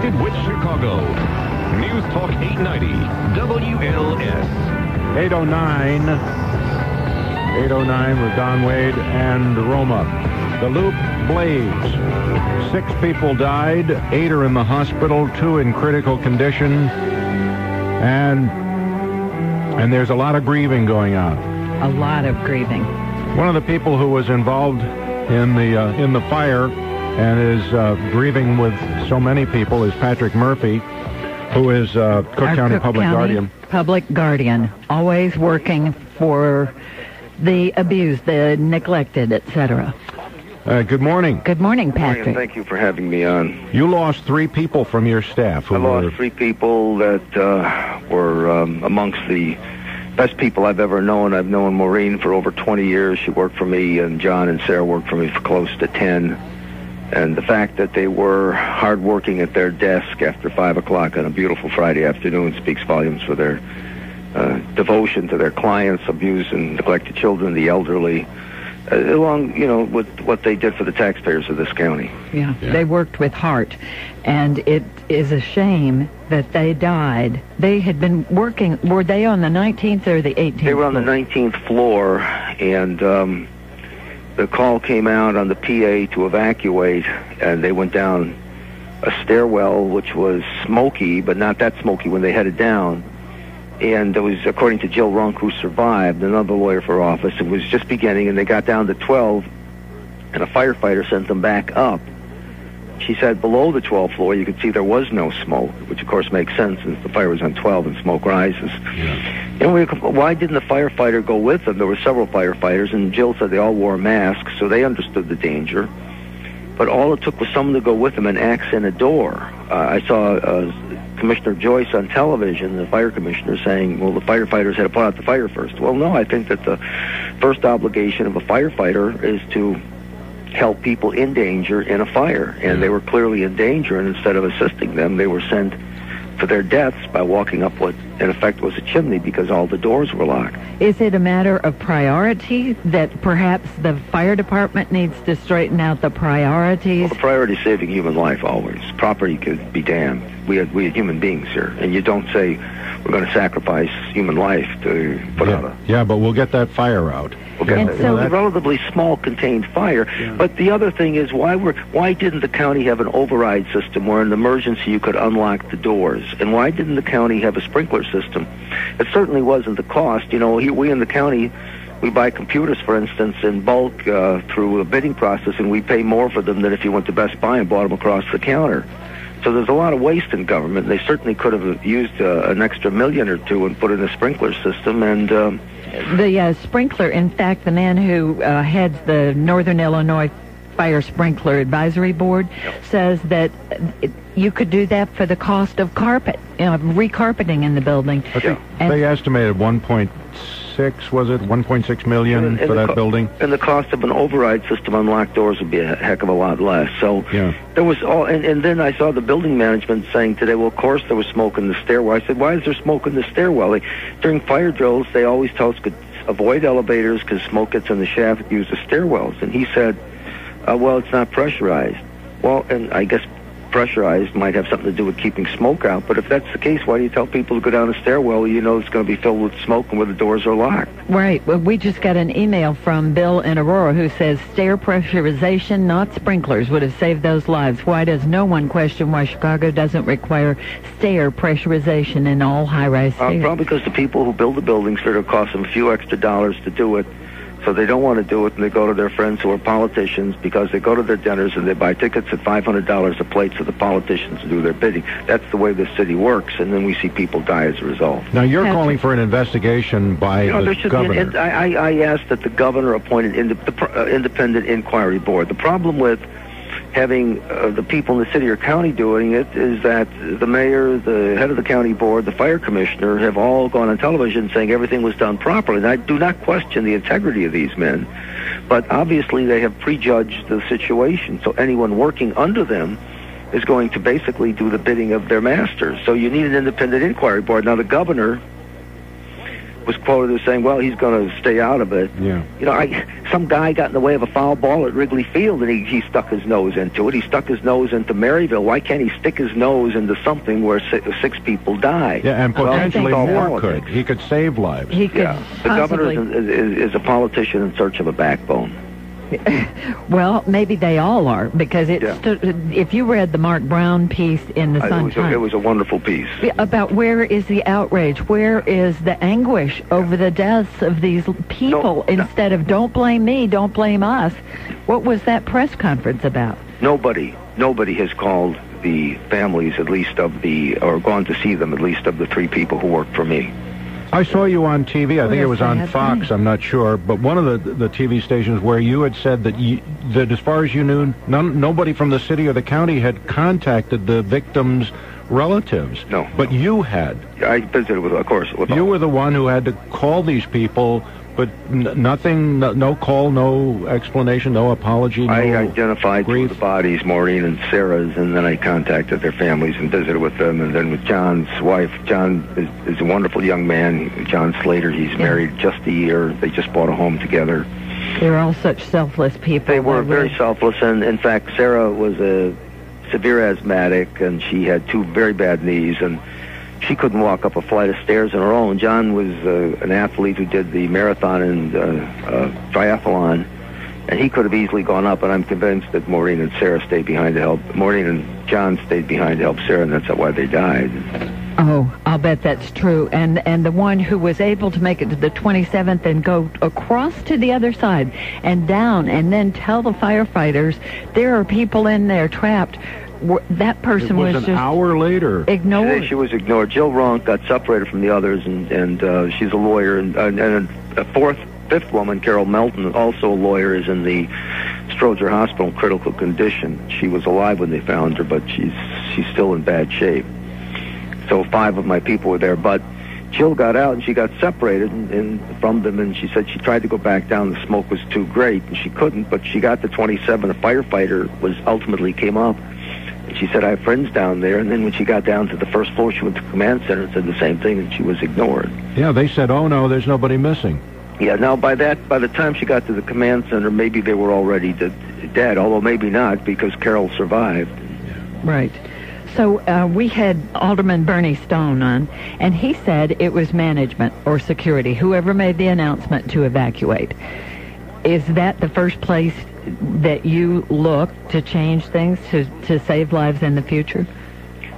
Connected with Chicago. News Talk 890 WLS. 809 with Don Wade and Roma. The Loop blaze. 6 people died. 8 are in the hospital. 2 in critical condition. And there's a lot of grieving going on. A lot of grieving. One of the people who was involved in the fire and is grieving with so many people is Patrick Murphy, who is Cook County Public Guardian, always working for the abused, the neglected, etc. Good morning. Good morning, Patrick. Good morning, thank you for having me on. You lost 3 people from your staff. I lost 3 people that were amongst the best people I've ever known. I've known Maureen for over 20 years. She worked for me, and John and Sarah worked for me for close to 10. And the fact that they were hardworking at their desk after 5 o'clock on a beautiful Friday afternoon speaks volumes for their devotion to their clients, abused and neglected children, the elderly, along, with what they did for the taxpayers of this county. Yeah, they worked with heart, and it is a shame that they died. They had been working, were they on the 19th or the 18th? They were on the 19th floor, and the call came out on the PA to evacuate, and they went down a stairwell, which was smoky, but not that smoky when they headed down. And it was, according to Jill Runk, who survived, another lawyer for office, it was just beginning, and they got down to 12, and a firefighter sent them back up. She said below the 12th floor, you could see there was no smoke, which of course makes sense since the fire was on 12 and smoke rises. Yeah. And why didn't the firefighter go with them? There were several firefighters, and Jill said they all wore masks, so they understood the danger. But all it took was someone to go with them and axe in a door. I saw Commissioner Joyce on television, the fire commissioner, saying, well, the firefighters had to put out the fire first. Well, no, I think that the first obligation of a firefighter is to help people in danger in a fire. And they were clearly in danger, and instead of assisting them, they were sent for their deaths by walking up what, in effect, was a chimney because all the doors were locked. Is it a matter of priority that perhaps the fire department needs to straighten out the priorities? Well, the priority is saving human life always. Property could be damned. We are human beings here, and you don't say we're going to sacrifice human life to put out a... Yeah, but we'll get that fire out. It's a relatively small contained fire. Yeah. But the other thing is, why didn't the county have an override system where in an emergency you could unlock the doors? And why didn't the county have a sprinkler system? It certainly wasn't the cost. We in the county, we buy computers, for instance, in bulk through a bidding process, and we pay more for them than if you went to Best Buy and bought them across the counter. So there's a lot of waste in government. They certainly could have used an extra $1 million or $2 million and put in a sprinkler system. And the sprinkler, in fact, the man who heads the Northern Illinois Fire Sprinkler Advisory Board says that you could do that for the cost of carpet, recarpeting in the building. Okay. They estimated 1.6 million for that building. And the cost of an override system on locked doors would be a heck of a lot less. So there was and then I saw the building management saying today, well, of course there was smoke in the stairwell. I said, why is there smoke in the stairwell? During fire drills, they always tell us to avoid elevators because smoke gets in the shaft, use the stairwells. And he said, well, it's not pressurized. Well, and I guess pressurized might have something to do with keeping smoke out, but if that's the case, why do you tell people to go down a stairwell it's going to be filled with smoke and where the doors are locked? Right. Well, we just got an email from Bill in Aurora who says stair pressurization, not sprinklers, would have saved those lives. Why does no one question why Chicago doesn't require stair pressurization in all high-rise stairs? Probably because the people who build the buildings figure it costs them a few extra dollars to do it. So they don't want to do it, and they go to their friends who are politicians because they go to their dinners and they buy tickets at $500 a plate so the politicians do their bidding. That's the way this city works, and then we see people die as a result. Now, you're calling for an investigation by the governor. I asked that the governor appoint an independent inquiry board. The problem with having the people in the city or county doing it is that the mayor, the head of the county board, the fire commissioner have all gone on television saying everything was done properly. And I do not question the integrity of these men, but obviously they have prejudged the situation. So anyone working under them is going to basically do the bidding of their masters. So you need an independent inquiry board. Now the governor was quoted as saying, well, he's going to stay out of it. Yeah. You know, some guy got in the way of a foul ball at Wrigley Field, and he stuck his nose into it. He stuck his nose into Maryville. Why can't he stick his nose into something where six people die? Yeah, and potentially more politics. could. He could save lives. He could The governor is a politician in search of a backbone. Well, maybe they all are, because if you read the Mark Brown piece in the Sun-Times, it was a wonderful piece about where is the outrage, where is the anguish over the deaths of these people, instead of don't blame me, don't blame us. What was that press conference about? Nobody has called the families, at least or gone to see them, at least of the 3 people who worked for me. I saw you on TV. I think it was on Fox. I'm not sure, but one of the TV stations where you had said that as far as you knew, nobody from the city or the county had contacted the victims' relatives. No. But you had. I visited with, of course. You were the one who had to call these people, but nothing, no call, no explanation, no apology. I identified the bodies, Maureen and Sarah's, and then I contacted their families and visited with them. And then with John's wife, John is a wonderful young man. John Slater, he's married just a year. They just bought a home together. They were all such selfless people. They were very selfless, and in fact, Sarah was a severe asthmatic, and she had 2 very bad knees, and she couldn't walk up a flight of stairs on her own. John was an athlete who did the marathon and triathlon, and he could have easily gone up, and I'm convinced that Maureen and Sarah stayed behind to help. Maureen and John stayed behind to help Sarah, and that's why they died. Oh, I'll bet that's true. And the one who was able to make it to the 27th and go across to the other side and down and then tell the firefighters there are people in there trapped. That person was an just hour later ignored. She was ignored. Jill Ronk got separated from the others, and she's a lawyer. And a fifth woman, Carol Melton, also a lawyer, is in the Stroger Hospital in critical condition. She was alive when they found her, but she's still in bad shape. So 5 of my people were there, but Jill got out and she got separated from them, and she said she tried to go back down. The smoke was too great, and she couldn't. But she got to 27. A firefighter ultimately came up. She said, I have friends down there. And then when she got down to the first floor, she went to the command center and said the same thing, and she was ignored. Yeah, they said, oh, no, there's nobody missing. Yeah, now by the time she got to the command center, maybe they were already dead, although maybe not, because Carol survived. Right. So we had Alderman Bernie Stone on, and he said it was management or security, whoever made the announcement to evacuate. Is that the first place that you look to change things, to save lives in the future?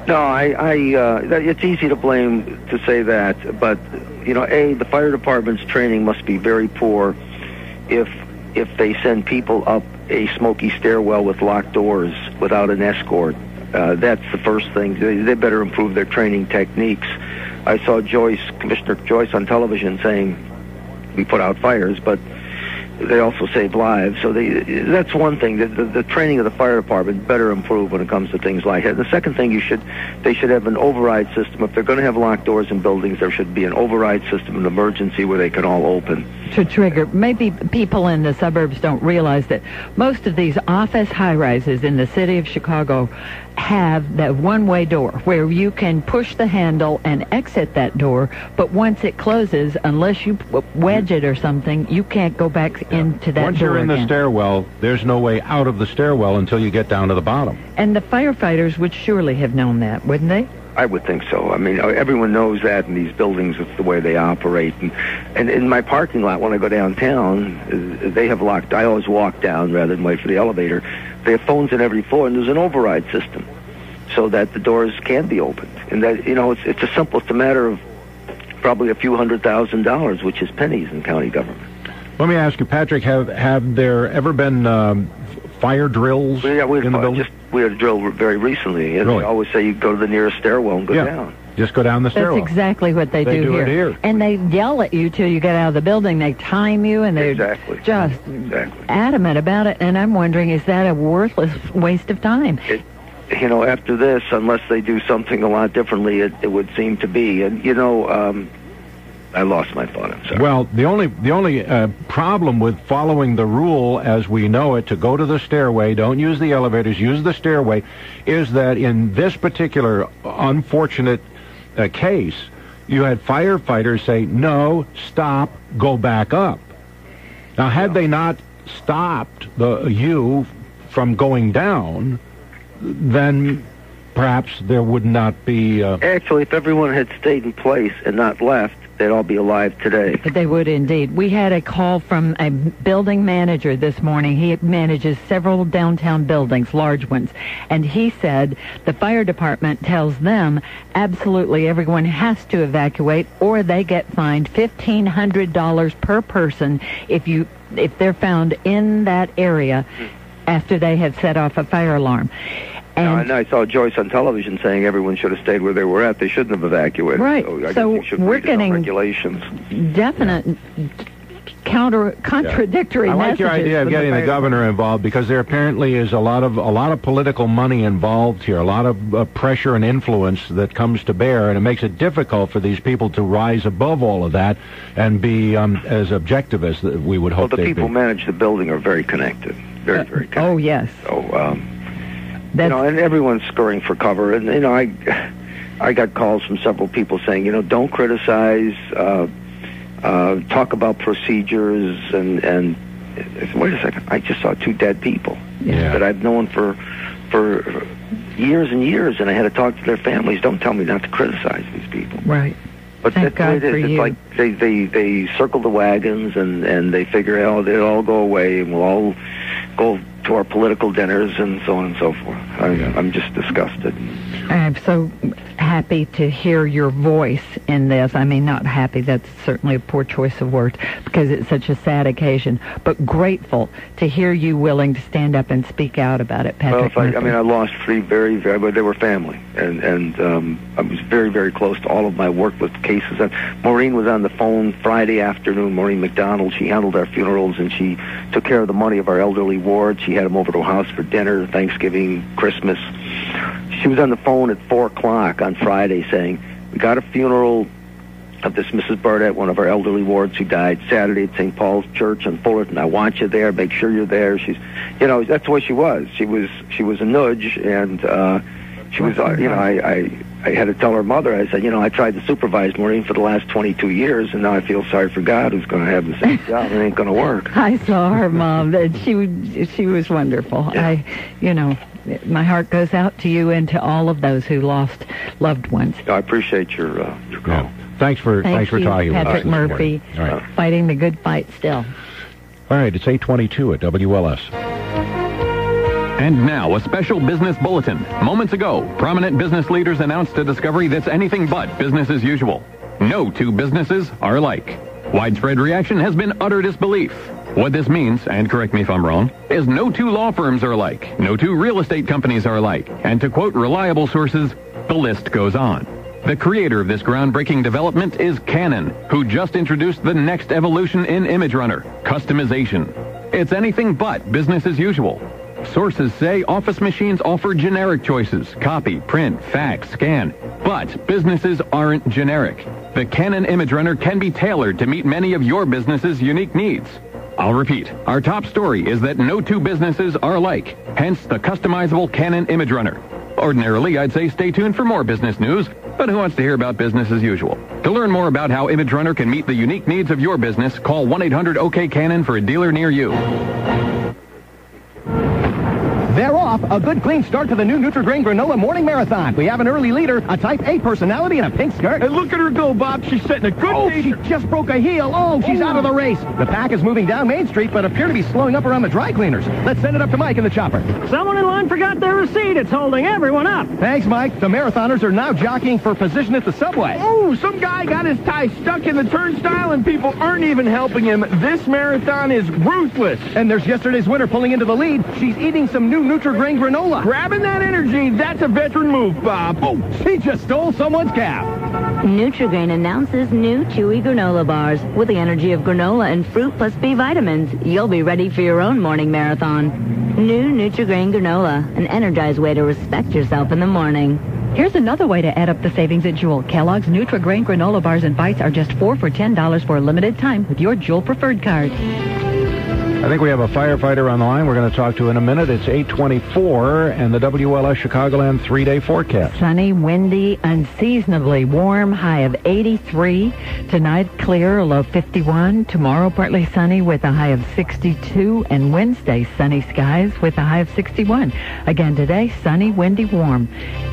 No, it's easy to blame to say that, but the fire department's training must be very poor if they send people up a smoky stairwell with locked doors without an escort. That's the first thing. They better improve their training techniques. I saw Commissioner Joyce on television saying we put out fires, but they also save lives. So that's one thing. The training of the fire department better improve when it comes to things like that. The second thing, they should have an override system. If they're going to have locked doors in buildings, there should be an override system, an emergency where they can all open. To trigger. Maybe people in the suburbs don't realize that most of these office high-rises in the city of Chicago have that one-way door where you can push the handle and exit that door, but once it closes, unless you wedge it or something, you can't go back into that Once door you're in again. the stairwell, there's no way out of the stairwell until you get down to the bottom. And the firefighters would surely have known that, wouldn't they? I would think so. I mean, everyone knows that in these buildings. It's the way they operate. And in my parking lot, when I go downtown, they have locked. I always walk down rather than wait for the elevator. They have phones in every floor, and there's an override system so that the doors can be opened. And that, it's a simple. It's a matter of probably a few $100,000, which is pennies in county government. Let me ask you, Patrick, have there ever been fire drills in the building? We had a drill very recently. And Really? They always say you go to the nearest stairwell and go down. Just go down the stairwell. That's exactly what they do it here. And they yell at you till you get out of the building. They time you, and they're just adamant about it. And I'm wondering, is that a worthless waste of time? After this, unless they do something a lot differently, it would seem to be. And, I lost my thought. I'm sorry. Well, the only problem with following the rule as we know it, to go to the stairway, don't use the elevators, use the stairway, is that in this particular unfortunate case, you had firefighters say, no, stop, go back up. Now, had they not stopped you from going down, then perhaps there would not be... Actually, if everyone had stayed in place and not left, they'd all be alive today. They would indeed. We had a call from a building manager this morning. He manages several downtown buildings, large ones. And he said the fire department tells them absolutely everyone has to evacuate or they get fined $1,500 per person if they're found in that area after they have set off a fire alarm. And I saw Joyce on television saying everyone should have stayed where they were at. They shouldn't have evacuated. Right. So we're getting regulations. Definite contradictory messages. I like your idea of getting the governor involved because there apparently is a lot of political money involved here, a lot of pressure and influence that comes to bear, and it makes it difficult for these people to rise above all of that and be as objective as we would hope they'd be. Well, the people who manage the building are very connected. Very connected. Oh, yes. So, and everyone's scurrying for cover. And, I got calls from several people saying, don't criticize, talk about procedures, and wait a second, I just saw 2 dead people that I've known for years and years, and I had to talk to their families. Don't tell me not to criticize these people. Right. But Thank God for it's you. like they circle the wagons and they figure, they'll all go away and we'll all go to our political dinners and so on and so forth. I'm just disgusted. I'm so happy to hear your voice in this. I mean, not happy, that's certainly a poor choice of words because it's such a sad occasion, but grateful to hear you willing to stand up and speak out about it, Patrick. Well, I lost 3 very, but they were family, and I was very, very close to all of my work with cases. And Maureen was on the phone Friday afternoon, Maureen McDonald. She handled our funerals, and she took care of the money of our elderly ward. She had them over to her house for dinner, Thanksgiving, Christmas. She was on the phone at 4 o'clock on Friday saying, we got a funeral of this Mrs. Burdett, one of our elderly wards who died Saturday at St. Paul's Church on Fullerton. I want you there. Make sure you're there. She's, that's the way she was. She was a nudge, and she was, I had to tell her mother, I said, I tried to supervise Maureen for the last 22 years, and now I feel sorry for God who's going to have the same job. It ain't going to work. I saw her mom. She was wonderful. Yeah. My heart goes out to you and to all of those who lost loved ones. I appreciate your call. Yeah. Thanks for talking with us. Patrick Murphy, fighting the good fight still. All right, it's 8:22 at WLS. And now, a special business bulletin. Moments ago, prominent business leaders announced a discovery that's anything but business as usual. No 2 businesses are alike. Widespread reaction has been utter disbelief. What this means, and correct me if I'm wrong, is no 2 law firms are alike, no 2 real estate companies are alike, and to quote reliable sources, the list goes on. The creator of this groundbreaking development is Canon, who just introduced the next evolution in Image Runner, customization. It's anything but business as usual. Sources say office machines offer generic choices, copy, print, fax, scan, but businesses aren't generic. The Canon Image Runner can be tailored to meet many of your business's unique needs. I'll repeat, our top story is that no 2 businesses are alike, hence the customizable Canon Image Runner. Ordinarily, I'd say stay tuned for more business news, but who wants to hear about business as usual? To learn more about how Image Runner can meet the unique needs of your business, call 1-800-OK-CANON for a dealer near you. They're off. A good clean start to the new Nutri-Grain Granola Morning Marathon. We have an early leader, a Type A personality, and a pink skirt. Hey, look at her go, Bob. She's setting a good pace. She just broke a heel. Oh, she's out of the race. The pack is moving down Main Street, but appear to be slowing up around the dry cleaners. Let's send it up to Mike in the chopper. Someone in line forgot their receipt. It's holding everyone up. Thanks, Mike. The marathoners are now jockeying for position at the subway. Oh, some guy got his tie stuck in the turnstile, and people aren't even helping him. This marathon is ruthless. And there's yesterday's winner pulling into the lead. She's eating some new Nutri-Grain granola. Grabbing that energy, that's a veteran move, Bob. Oh, she just stole someone's cap. Nutri-Grain announces new chewy granola bars with the energy of granola and fruit plus B vitamins. You'll be ready for your own morning marathon. New Nutri-Grain granola, an energized way to respect yourself in the morning. Here's another way to add up the savings at Jewel. Kellogg's Nutri-Grain granola bars and bites are just 4 for $10 for a limited time with your Jewel Preferred card. think we have a firefighter on the line we're going to talk to in a minute. It's 8:24, and the WLS Chicagoland 3-day forecast. Sunny, windy, unseasonably warm, high of 83. Tonight, clear, low 51. Tomorrow, partly sunny with a high of 62. And Wednesday, sunny skies with a high of 61. Again today, sunny, windy, warm.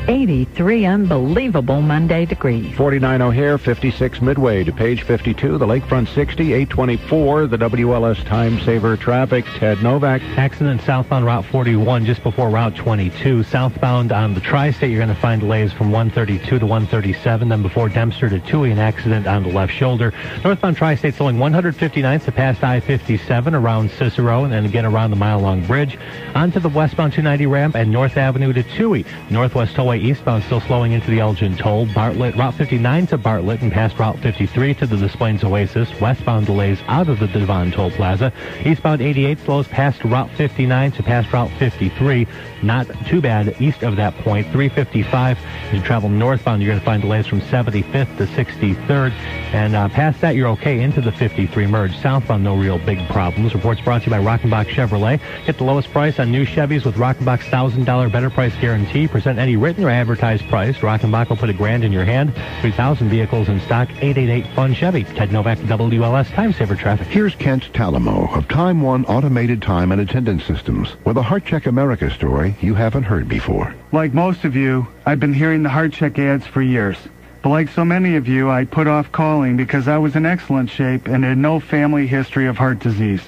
83 unbelievable Monday degrees. 49 O'Hare, 56 Midway to page 52. The Lakefront 60, 8:24. The WLS time saver traffic. Ted Novak. Accident southbound Route 41 just before Route 22. Southbound on the Tri-State, you're going to find delays from 132 to 137. Then before Dempster to Toohey, an accident on the left shoulder. Northbound Tri-State slowing 159 to past I-57 around Cicero, and then again around the mile-long bridge. Onto the westbound 290 ramp and North Avenue to Toohey. Northwest Tollway eastbound still slowing into the Elgin Toll. Bartlett, Route 59 to Bartlett and past Route 53 to the Des Plaines Oasis. Westbound delays out of the Devon Toll Plaza. Eastbound 88 slows past Route 59 to past Route 53. Not too bad east of that point. 355. As you travel northbound, you're going to find delays from 75th to 63rd. And past that, you're okay into the 53 merge. Southbound, no real big problems. Reports brought to you by Rockenbach Chevrolet. Get the lowest price on new Chevys with Rockenbach's $1,000 better price guarantee. Present any written or advertised price. Rockenbach will put $1,000 in your hand. 3,000 vehicles in stock. 888-FUN-CHEVY. Ted Novak, WLS Time Saver Traffic. Here's Kent Talamo of Time One Automated Time and Attendance Systems with a Heart Check America story you haven't heard before. Like most of you, I've been hearing the Heart Check ads for years. But like so many of you, I put off calling because I was in excellent shape and had no family history of heart disease.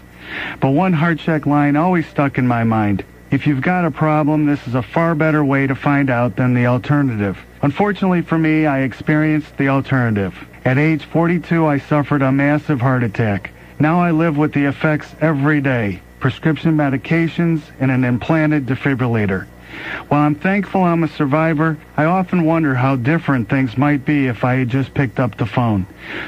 But one Heart Check line always stuck in my mind. If you've got a problem, this is a far better way to find out than the alternative. Unfortunately for me, I experienced the alternative. At age 42, I suffered a massive heart attack. Now I live with the effects every day. Prescription medications and an implanted defibrillator. While I'm thankful I'm a survivor, I often wonder how different things might be if I had just picked up the phone.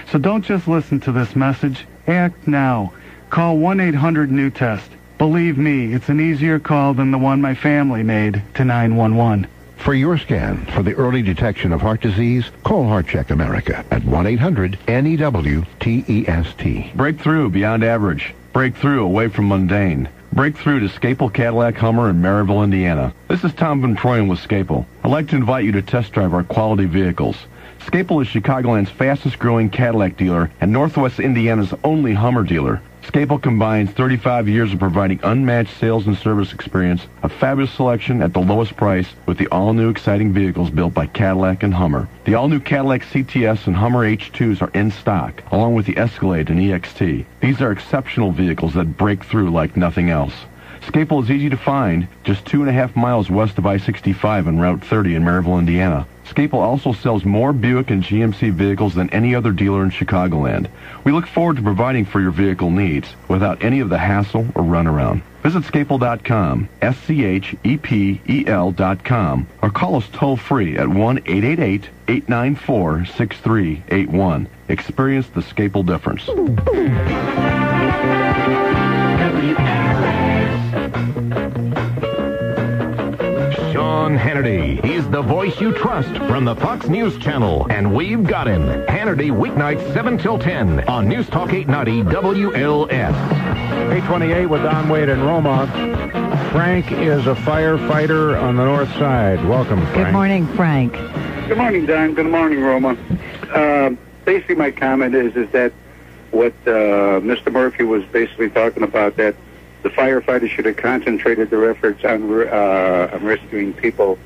So don't just listen to this message. Act now. Call 1-800-NEW-TEST. Believe me, it's an easier call than the one my family made to 911. For your scan for the early detection of heart disease, call Heart Check America at 1-800-NEW-TEST. Breakthrough beyond average. Breakthrough away from mundane. Breakthrough to Scapel Cadillac Hummer in Maryville, Indiana. This is Tom Administraion with Scapel. I'd like to invite you to test drive our quality vehicles. Scapel is Chicagoland's fastest-growing Cadillac dealer and Northwest Indiana's only Hummer dealer. Scapel combines 35 years of providing unmatched sales and service experience, a fabulous selection at the lowest price with the all-new exciting vehicles built by Cadillac and Hummer. The all-new Cadillac CTS and Hummer H2s are in stock, along with the Escalade and EXT. These are exceptional vehicles that break through like nothing else. Scapel is easy to find, just 2.5 miles west of I-65 on Route 30 in Maryville, Indiana. Scapel also sells more Buick and GMC vehicles than any other dealer in Chicagoland. We look forward to providing for your vehicle needs without any of the hassle or runaround. Visit Scapel.com, SCHEPEL.com, or call us toll-free at 1-888-894-6381. Experience the Scapel difference. Sean Hannity. He's the voice you trust from the Fox News Channel. And we've got him. Hannity weeknights 7 till 10 on News Talk 890 WLS. 828 with Don Wade and Roma. Frank is a firefighter on the north side. Welcome, Frank. Good morning, Frank. Good morning, Don. Good morning, Roma. Basically, my comment is that what Mr. Murphy was basically talking about, that the firefighters should have concentrated their efforts on rescuing people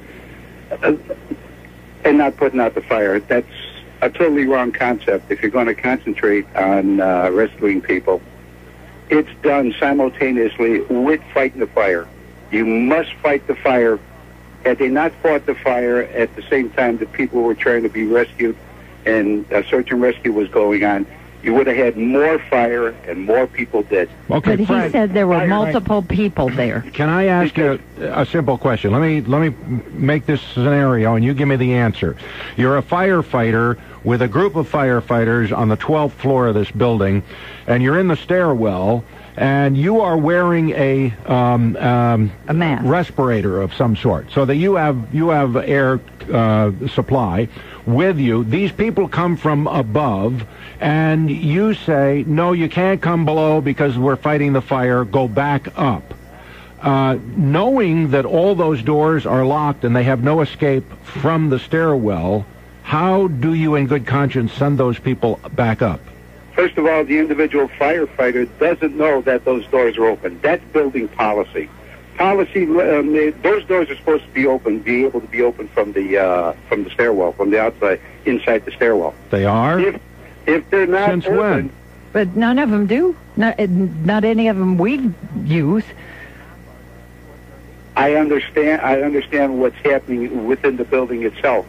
and not putting out the fire. That's a totally wrong concept. If you're going to concentrate on rescuing people, it's done simultaneously with fighting the fire. You must fight the fire. Had they not fought the fire at the same time that people were trying to be rescued and a search and rescue was going on, you would have had more fire and more people dead. Okay, but Frank, he said there were multiple people there. Can I ask you, a simple question. Let me make this scenario, and you give me the answer. You're a firefighter with a group of firefighters on the 12th floor of this building, and you're in the stairwell, and you are wearing a mask, respirator of some sort, so that you have air supply with you. These people come from above, and you say, no, you can't come below because we're fighting the fire, go back up. Knowing that all those doors are locked and they have no escape from the stairwell, how do you in good conscience send those people back up? First of all, the individual firefighter doesn't know that those doors are open. That's building policy. Those doors are supposed to be open, be able to be open from the stairwell, from the outside, inside the stairwell. They are? If they're not Since open, when? But none of them do. Not any of them we use. I understand what's happening within the building itself.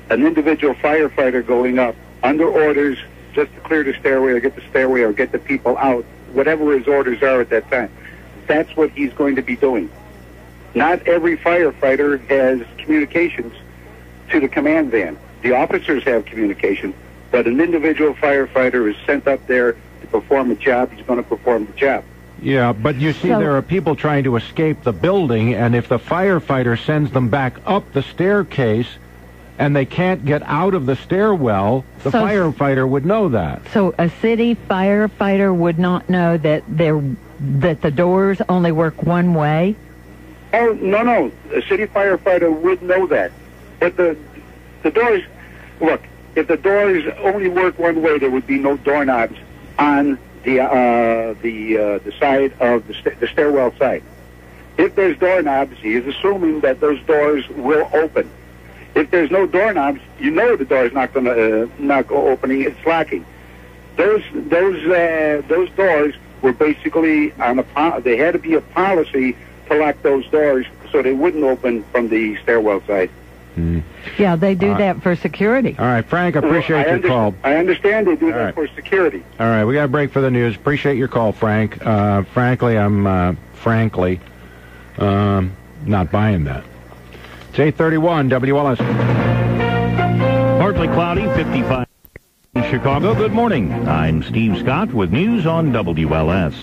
An individual firefighter going up under orders just to clear the stairway or get the stairway or get the people out, whatever his orders are at that time. That's what he's going to be doing. Not every firefighter has communications to the command van. The officers have communication, but an individual firefighter is sent up there to perform a job. He's going to perform the job. Yeah, but you see, there are people trying to escape the building, and if the firefighter sends them back up the staircase and they can't get out of the stairwell, the firefighter would know that. So a city firefighter would not know that the doors only work one way? Oh, no. A city firefighter would know that. But the doors, look, if the doors only work one way, there would be no doorknobs on the side of the stairwell side. If there's doorknobs, he is assuming that those doors will open. If there's no doorknobs, you know the door is not going to not go opening. It's locking. Those doors were basically on they had to be a policy to lock those doors so they wouldn't open from the stairwell side. Mm. Yeah, they do that for security. All right, Frank, appreciate your call. I understand they do that for security. All right, we got a break for the news. Appreciate your call, Frank. Frankly, I'm not buying that. It's 8:31, WLS. Partly cloudy, 55 in Chicago. Good morning. I'm Steve Scott with news on WLS.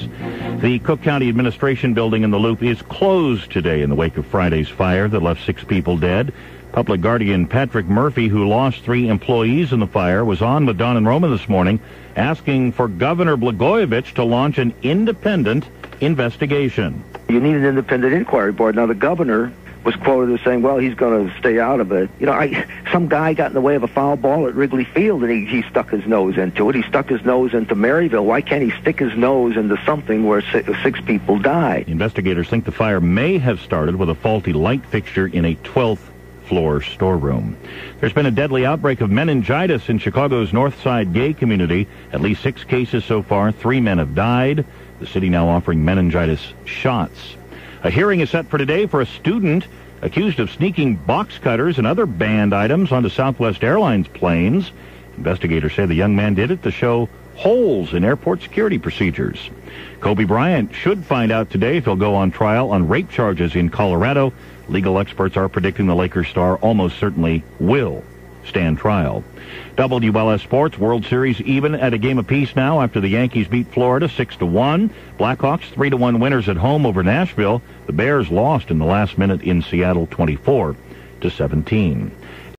The Cook County Administration building in the Loop is closed today in the wake of Friday's fire that left 6 people dead. Public Guardian Patrick Murphy, who lost 3 employees in the fire, was on with Don and Roma this morning asking for Governor Blagojevich to launch an independent investigation. You need an independent inquiry board. Now, the governor was quoted as saying, well, he's going to stay out of it. You know, some guy got in the way of a foul ball at Wrigley Field, and he stuck his nose into it. He stuck his nose into Maryville. Why can't he stick his nose into something where 6 people died? Investigators think the fire may have started with a faulty light fixture in a 12th floor storeroom. There's been a deadly outbreak of meningitis in Chicago's North Side gay community. At least 6 cases so far. 3 men have died. The city now offering meningitis shots. A hearing is set for today for a student accused of sneaking box cutters and other banned items onto Southwest Airlines planes. Investigators say the young man did it to show holes in airport security procedures. Kobe Bryant should find out today if he'll go on trial on rape charges in Colorado. Legal experts are predicting the Lakers star almost certainly will stand trial. WLS Sports, World Series even at a game apiece now after the Yankees beat Florida 6-1. Blackhawks 3-1 winners at home over Nashville. The Bears lost in the last minute in Seattle 24-17.